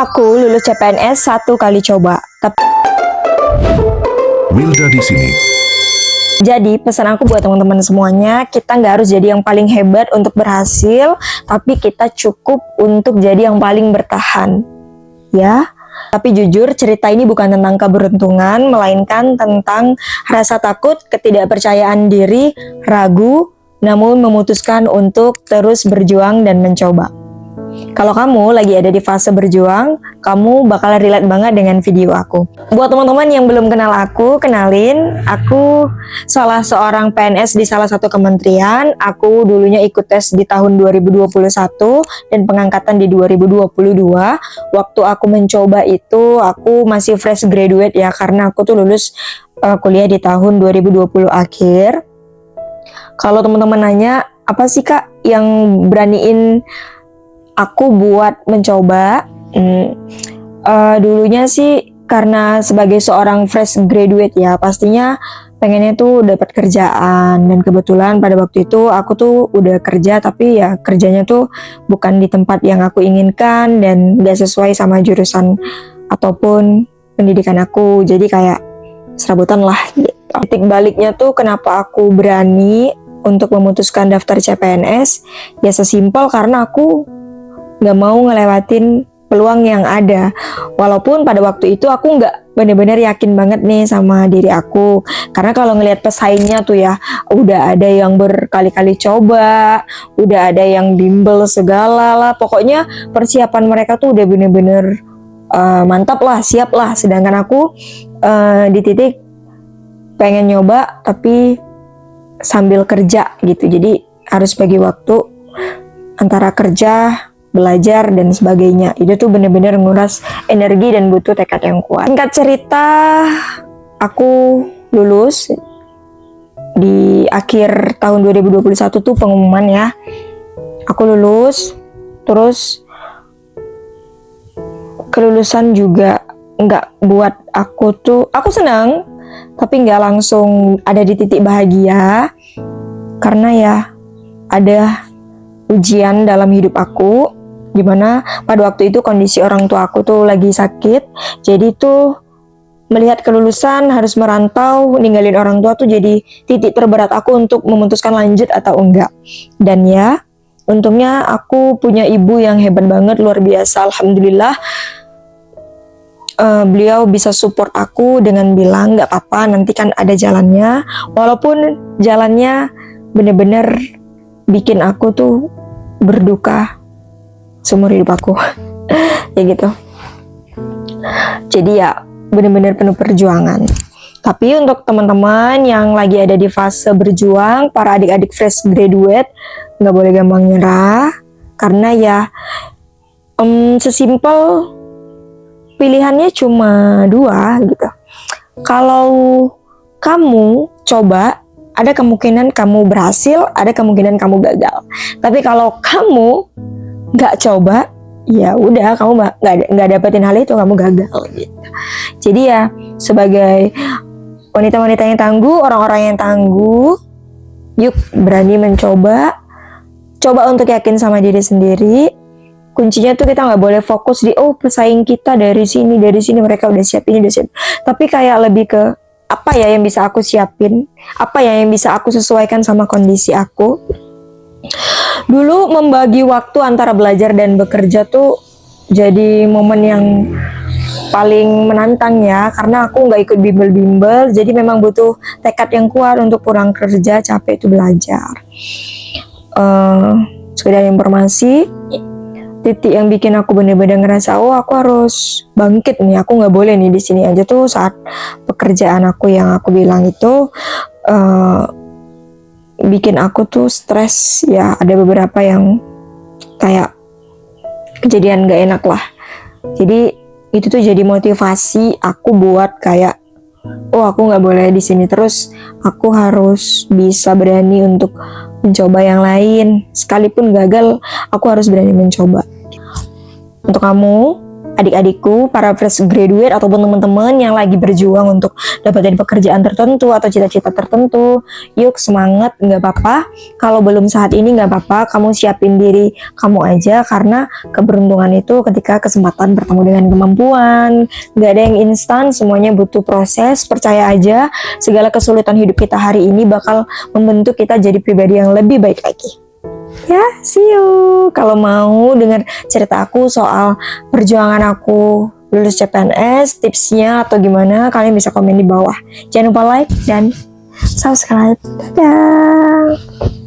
Aku lulus CPNS 1 kali coba. Wilda di sini. Jadi pesan aku buat teman-teman semuanya, kita nggak harus jadi yang paling hebat untuk berhasil, tapi kita cukup untuk jadi yang paling bertahan. Ya, tapi jujur cerita ini bukan tentang keberuntungan, melainkan tentang rasa takut, ketidakpercayaan diri, ragu, namun memutuskan untuk terus berjuang dan mencoba. Kalau kamu lagi ada di fase berjuang, kamu bakal relate banget dengan video aku. Buat teman-teman yang belum kenal aku, kenalin, aku salah seorang PNS di salah satu kementerian. Aku dulunya ikut tes di tahun 2021 dan pengangkatan di 2022. Waktu aku mencoba itu, aku masih fresh graduate ya, karena aku tuh lulus kuliah di tahun 2020 akhir. Kalau teman-teman nanya, apa sih Kak yang beraniin aku buat mencoba? Dulunya sih karena sebagai seorang fresh graduate ya, pastinya pengennya tuh dapat kerjaan, dan kebetulan pada waktu itu aku tuh udah kerja, tapi ya kerjanya tuh bukan di tempat yang aku inginkan dan gak sesuai sama jurusan ataupun pendidikan aku, jadi kayak serabutan lah gitu. Titik baliknya tuh kenapa aku berani untuk memutuskan daftar CPNS, ya sesimpel karena aku gak mau ngelewatin peluang yang ada. Walaupun pada waktu itu aku gak bener-bener yakin banget nih sama diri aku, karena kalau ngelihat pesaingnya tuh ya, udah ada yang berkali-kali coba, udah ada yang bimbel segala lah, pokoknya persiapan mereka tuh udah bener-bener mantap lah, siap lah. Sedangkan aku di titik pengen nyoba tapi sambil kerja gitu, jadi harus bagi waktu antara kerja, belajar dan sebagainya. Itu tuh bener-bener nguras energi dan butuh tekad yang kuat. Singkat cerita, aku lulus di akhir tahun 2021 tuh pengumuman ya. Aku lulus, terus kelulusan juga nggak buat aku senang, tapi nggak langsung ada di titik bahagia, karena ya ada ujian dalam hidup aku, dimana pada waktu itu kondisi orang tua aku tuh lagi sakit. Jadi tuh melihat kelulusan harus merantau, ninggalin orang tua tuh jadi titik terberat aku untuk memutuskan lanjut atau enggak. Dan ya untungnya aku punya ibu yang hebat banget, luar biasa, alhamdulillah. Beliau bisa support aku dengan bilang gak apa-apa, nanti kan ada jalannya. Walaupun jalannya bener-bener bikin aku tuh berduka seumur hidup aku. Ya gitu. Jadi ya bener-bener penuh perjuangan. Tapi untuk teman-teman yang lagi ada di fase berjuang, para adik-adik fresh graduate, gak boleh gampang nyerah, karena ya sesimpel pilihannya cuma 2 gitu. Kalau kamu coba, ada kemungkinan kamu berhasil, ada kemungkinan kamu gagal. Tapi kalau kamu nggak coba, ya udah, kamu nggak dapetin hal itu, kamu gagal gitu. Jadi ya sebagai wanita-wanita yang tangguh, orang-orang yang tangguh, yuk berani mencoba, coba untuk yakin sama diri sendiri. Kuncinya tuh kita nggak boleh fokus di pesaing kita dari sini mereka udah siap ini udah siap, tapi kayak lebih ke apa ya yang bisa aku siapin, apa ya yang bisa aku sesuaikan sama kondisi aku. Dulu membagi waktu antara belajar dan bekerja tuh jadi momen yang paling menantang ya, karena aku nggak ikut bimbel-bimbel, jadi memang butuh tekad yang kuat untuk pulang kerja capek itu belajar. Sekedar informasi, titik yang bikin aku bener-bener ngerasa aku harus bangkit nih, aku nggak boleh nih di sini aja tuh saat pekerjaan aku yang aku bilang itu bikin aku tuh stres ya. Ada beberapa yang kayak kejadian gak enak lah, jadi itu tuh jadi motivasi aku buat kayak aku nggak boleh di sini terus, aku harus bisa berani untuk mencoba yang lain. Sekalipun gagal, aku harus berani mencoba. Untuk kamu, adik-adikku, para fresh graduate ataupun teman-teman yang lagi berjuang untuk dapetin pekerjaan tertentu atau cita-cita tertentu, yuk semangat, nggak apa-apa. Kalau belum saat ini nggak apa-apa, kamu siapin diri kamu aja, karena keberuntungan itu ketika kesempatan bertemu dengan kemampuan. Nggak ada yang instan, semuanya butuh proses. Percaya aja, segala kesulitan hidup kita hari ini bakal membentuk kita jadi pribadi yang lebih baik lagi. Ya, see you. Kalau mau dengar cerita aku soal perjuangan aku lulus CPNS, tipsnya atau gimana, kalian bisa komen di bawah. Jangan lupa like dan subscribe. Dadah.